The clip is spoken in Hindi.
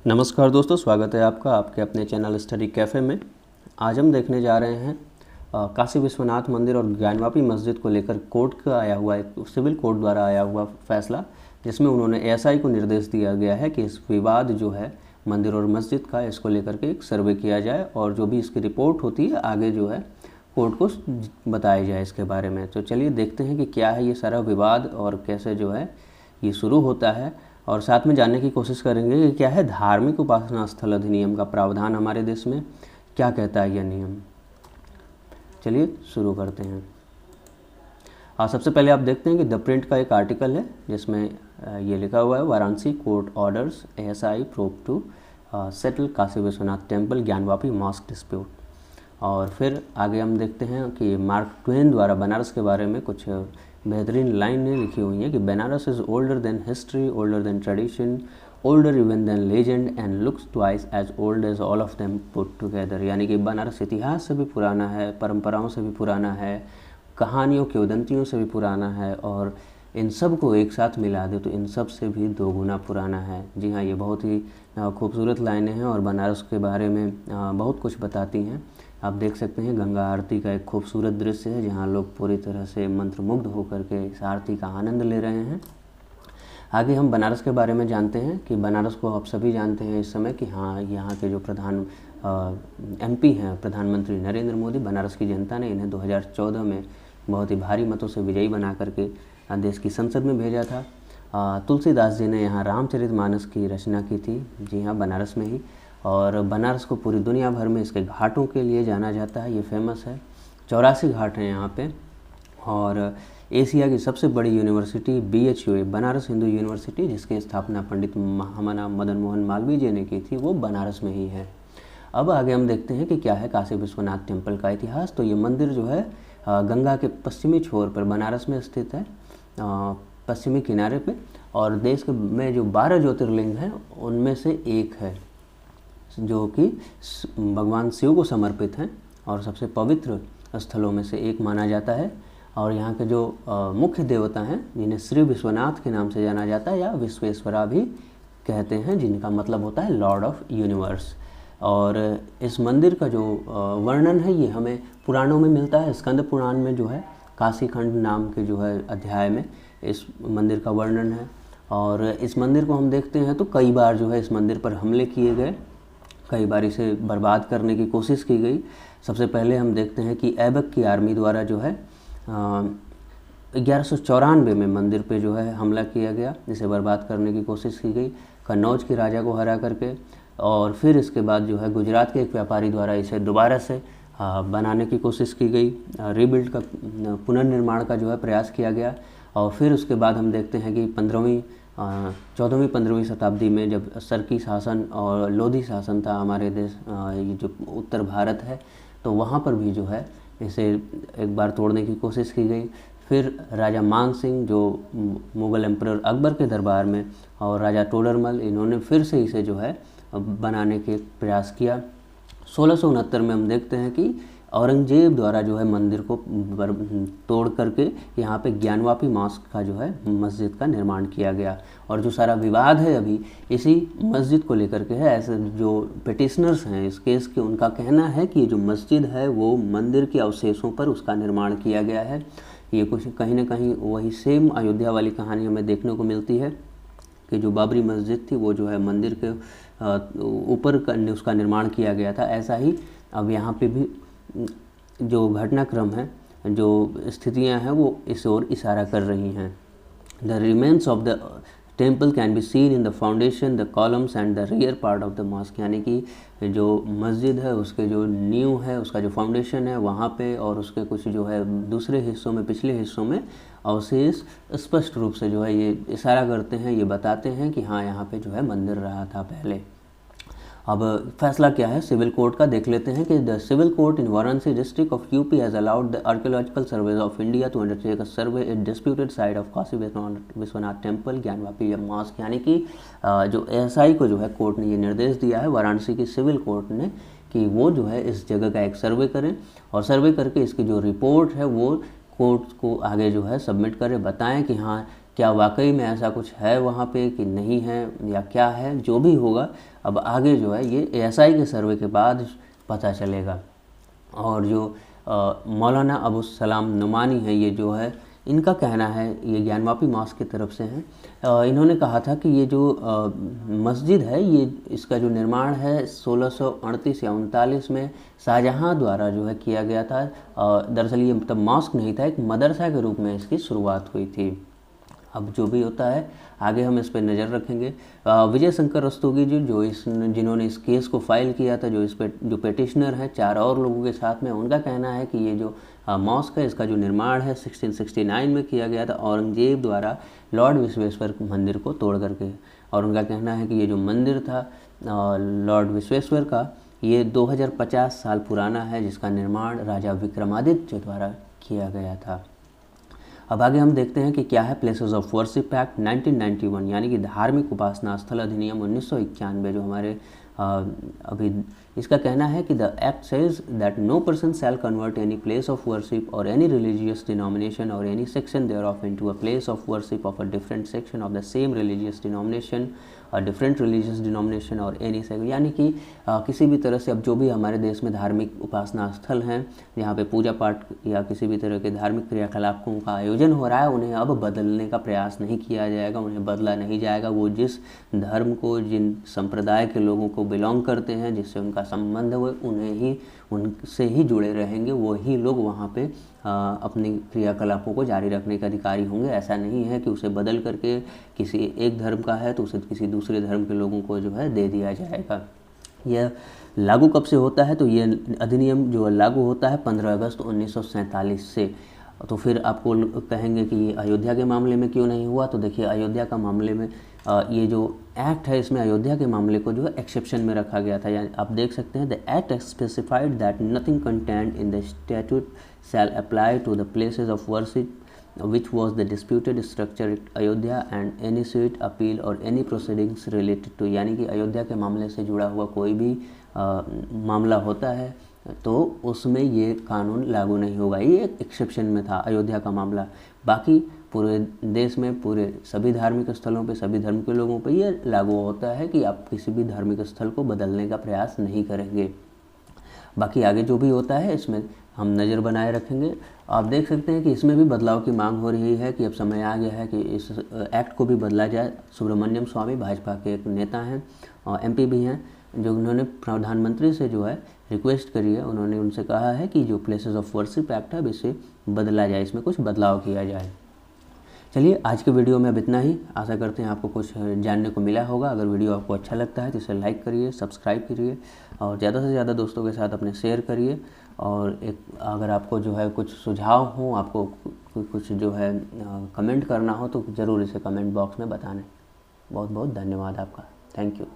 नमस्कार दोस्तों, स्वागत है आपका आपके अपने चैनल स्टडी कैफ़े में। आज हम देखने जा रहे हैं काशी विश्वनाथ मंदिर और ज्ञानवापी मस्जिद को लेकर कोर्ट का आया हुआ एक सिविल कोर्ट द्वारा आया हुआ फैसला, जिसमें उन्होंने एएसआई को निर्देश दिया गया है कि इस विवाद जो है मंदिर और मस्जिद का, इसको लेकर के एक सर्वे किया जाए और जो भी इसकी रिपोर्ट होती है आगे जो है कोर्ट को बताया जाए इसके बारे में। तो चलिए देखते हैं कि क्या है ये सारा विवाद और कैसे जो है ये शुरू होता है, और साथ में जानने की कोशिश करेंगे कि क्या है धार्मिक उपासना स्थल अधिनियम का प्रावधान हमारे देश में, क्या कहता है यह नियम। चलिए शुरू करते हैं। सबसे पहले आप देखते हैं कि द प्रिंट का एक आर्टिकल है जिसमें ये लिखा हुआ है Varanasi court orders ASI probe to settle Kashi Vishwanath temple Gyanvapi mosque dispute. और फिर आगे हम देखते हैं कि मार्क ट्वेन द्वारा बनारस के बारे में कुछ बेहतरीन लाइनें लिखी हुई हैं कि Banaras is older than history, older than tradition, older even than legend and looks twice as old as all of them put together. यानी कि बनारस इतिहास से भी पुराना है, परंपराओं से भी पुराना है, कहानियों की उदंतियों से भी पुराना है, और इन सब को एक साथ मिला दे तो इन सब से भी दो गुना पुराना है। जी हाँ, ये बहुत ही खूबसूरत लाइनें हैं और बनारस के बारे में बहुत कुछ बताती हैं। आप देख सकते हैं गंगा आरती का एक खूबसूरत दृश्य है जहाँ लोग पूरी तरह से मंत्रमुग्ध होकर के इस आरती का आनंद ले रहे हैं। आगे हम बनारस के बारे में जानते हैं कि बनारस को आप सभी जानते हैं इस समय कि हाँ, यहाँ के जो एमपी हैं प्रधानमंत्री नरेंद्र मोदी, बनारस की जनता ने इन्हें 2014 में बहुत ही भारी मतों से विजयी बना करके देश की संसद में भेजा था। तुलसीदास जी ने यहाँ रामचरितमानस की रचना की थी, जी हाँ, बनारस में ही। और बनारस को पूरी दुनिया भर में इसके घाटों के लिए जाना जाता है, ये फेमस है। 84 घाट हैं यहाँ पे। और एशिया की सबसे बड़ी university BHU Banaras Hindu university, जिसकी स्थापना पंडित महामना मदन मोहन मालवीय जी ने की थी, वो बनारस में ही है। अब आगे हम देखते हैं कि क्या है काशी विश्वनाथ टेम्पल का इतिहास। तो ये मंदिर जो है गंगा के पश्चिमी छोर पर बनारस में स्थित है, पश्चिमी किनारे पे, और देश में जो 12 ज्योतिर्लिंग हैं उनमें से एक है जो कि भगवान शिव को समर्पित हैं और सबसे पवित्र स्थलों में से एक माना जाता है। और यहाँ के जो मुख्य देवता हैं जिन्हें श्री विश्वनाथ के नाम से जाना जाता है या विश्वेश्वरा भी कहते हैं, जिनका मतलब होता है लॉर्ड ऑफ यूनिवर्स। और इस मंदिर का जो वर्णन है ये हमें पुराणों में मिलता है। स्कंद पुराण में जो है काशी खंड नाम के जो है अध्याय में इस मंदिर का वर्णन है। और इस मंदिर को हम देखते हैं तो कई बार जो है इस मंदिर पर हमले किए गए, कई बार इसे बर्बाद करने की कोशिश की गई। सबसे पहले हम देखते हैं कि ऐबक की आर्मी द्वारा जो है 1194 में मंदिर पे जो है हमला किया गया, जिसे बर्बाद करने की कोशिश की गई कन्नौज के राजा को हरा करके। और फिर इसके बाद जो है गुजरात के एक व्यापारी द्वारा इसे दोबारा से बनाने की कोशिश की गई, रीबिल्ड का पुनर्निर्माण का जो है प्रयास किया गया। और फिर उसके बाद हम देखते हैं कि 14वीं-15वीं शताब्दी में जब सरकी शासन और लोधी शासन था हमारे देश, ये जो उत्तर भारत है, तो वहाँ पर भी जो है इसे एक बार तोड़ने की कोशिश की गई। फिर राजा मान सिंह जो मुग़ल एम्परर अकबर के दरबार में और राजा टोडरमल, इन्होंने फिर से इसे जो है बनाने के प्रयास किया। 1669 में हम देखते हैं कि औरंगजेब द्वारा जो है मंदिर को तोड़ करके यहाँ पे ज्ञानवापी मॉस्क का जो है मस्जिद का निर्माण किया गया। और जो सारा विवाद है अभी इसी मस्जिद को लेकर के है। ऐसे जो पिटिशनर्स हैं इस केस के, उनका कहना है कि जो मस्जिद है वो मंदिर के अवशेषों पर उसका निर्माण किया गया है। ये कुछ कहीं ना कहीं वही सेम अयोध्या वाली कहानी हमें देखने को मिलती है कि जो बाबरी मस्जिद थी वो जो है मंदिर के ऊपर उसका निर्माण किया गया था। ऐसा ही अब यहाँ पे भी जो घटनाक्रम है, जो स्थितियां हैं, वो इस ओर इशारा कर रही हैं। The remains of the temple can be seen in the foundation, the columns and the rear part of the mosque. यानी कि जो मस्जिद है उसके जो नींव है, उसका जो फाउंडेशन है वहाँ पे, और उसके कुछ जो है दूसरे हिस्सों में, पिछले हिस्सों में अवशेष स्पष्ट रूप से जो है ये इशारा करते हैं, ये बताते हैं कि हाँ, यहाँ पे जो है मंदिर रहा था पहले। अब फैसला क्या है सिविल कोर्ट का, देख लेते हैं कि the civil court in Varanasi district of UP has allowed the archaeological surveys of India to undertake a survey in disputed side of Kashi Vishwanath temple Gyanvapi mosque. यानी कि जो एएसआई को जो है कोर्ट ने ये निर्देश दिया है वाराणसी की सिविल कोर्ट ने कि वो जो है इस जगह का एक सर्वे करें, और सर्वे करके इसकी जो रिपोर्ट है वो कोर्ट को आगे जो है सबमिट करें, बताएं कि हाँ क्या वाकई में ऐसा कुछ है वहाँ पे कि नहीं है या क्या है, जो भी होगा अब आगे जो है ये एएसआई के सर्वे के बाद पता चलेगा। और जो मौलाना अबू सलाम नुमानी है, ये जो है इनका कहना है, ये ज्ञानवापी मॉस्क की तरफ से हैं, इन्होंने कहा था कि ये जो मस्जिद है, ये इसका जो निर्माण है 1638 या 39 में शाहजहाँ द्वारा जो है किया गया था। दरअसल ये तब मॉस्क नहीं था, एक मदरसा के रूप में इसकी शुरुआत हुई थी। अब जो भी होता है आगे हम इस पर नज़र रखेंगे। विजय शंकर रस्तोगी जी जिन्होंने इस केस को फाइल किया था, जो पेटिशनर हैं 4 और लोगों के साथ में, उनका कहना है कि ये जो मॉस्क है इसका जो निर्माण है 1669 में किया गया था औरंगजेब द्वारा लॉर्ड विश्वेश्वर मंदिर को तोड़ करके। और उनका कहना है कि ये जो मंदिर था लॉर्ड विश्वेश्वर का, ये 2050 साल पुराना है, जिसका निर्माण राजा विक्रमादित्य द्वारा किया गया था। अब आगे हम देखते हैं कि क्या है प्लेसेस ऑफ वर्शिप एक्ट 1991, यानी कि धार्मिक उपासना स्थल अधिनियम 1991, जो हमारे अभी इसका कहना है कि the act says that no person shall convert any place of worship और एनी रिलीजियस डिनोमिनेशन और any section thereof into a place of worship of a different section of the same religious denomination और डिफरेंट रिलीजियस डिनोमिनेशन और एनी सेक्शन, यानी कि किसी भी तरह से अब जो भी हमारे देश में धार्मिक उपासना स्थल हैं जहाँ पे पूजा पाठ या किसी भी तरह के धार्मिक क्रियाकलापों का आयोजन हो रहा है, उन्हें अब बदलने का प्रयास नहीं किया जाएगा, उन्हें बदला नहीं जाएगा। वो जिस धर्म को, जिन संप्रदाय के लोगों को बिलोंग करते हैं, जिससे उनका संबंध है, उनसे ही जुड़े रहेंगे, वही लोग वहाँ पे अपनी क्रियाकलापों को जारी रखने के अधिकारी होंगे। ऐसा नहीं है कि उसे बदल करके किसी एक धर्म का है तो उसे किसी दूसरे धर्म के लोगों को जो है दे दिया जाएगा। यह लागू कब से होता है? तो ये अधिनियम जो लागू होता है 15 अगस्त 1947 से। तो फिर आपको कहेंगे कि ये अयोध्या के मामले में क्यों नहीं हुआ? तो देखिए, अयोध्या का मामले में ये जो एक्ट है इसमें अयोध्या के मामले को जो है एक्सेप्शन में रखा गया था। यानी आप देख सकते हैं, the act specified that nothing content in the statute shall apply to the places of worship which was the disputed structure at Ayodhya and any suit, appeal और any proceedings related to, यानी कि अयोध्या के मामले से जुड़ा हुआ कोई भी मामला होता है तो उसमें ये कानून लागू नहीं होगा। ये एक एक्सेप्शन में था अयोध्या का मामला। बाकी पूरे देश में पूरे सभी धार्मिक स्थलों पे सभी धर्म के लोगों पे ये लागू होता है कि आप किसी भी धार्मिक स्थल को बदलने का प्रयास नहीं करेंगे। बाकी आगे जो भी होता है इसमें हम नज़र बनाए रखेंगे। आप देख सकते हैं कि इसमें भी बदलाव की मांग हो रही है कि अब समय आ गया है कि इस एक्ट को भी बदला जाए। सुब्रमण्यम स्वामी भाजपा के एक नेता हैं और एमपी भी हैं, जो उन्होंने प्रधानमंत्री से जो है रिक्वेस्ट करी है। उन्होंने उनसे कहा है कि जो प्लेसेस ऑफ वर्शिप एक्ट है इसे बदला जाए, इसमें कुछ बदलाव किया जाए। चलिए, आज के वीडियो में अब इतना ही। आशा करते हैं आपको कुछ जानने को मिला होगा। अगर वीडियो आपको अच्छा लगता है तो इसे लाइक करिए, सब्सक्राइब करिए और ज़्यादा से ज़्यादा दोस्तों के साथ अपने शेयर करिए। और अगर आपको जो है कुछ सुझाव हो, आपको कुछ जो है कमेंट करना हो तो ज़रूर इसे कमेंट बॉक्स में बताएं। बहुत बहुत धन्यवाद आपका। Thank you.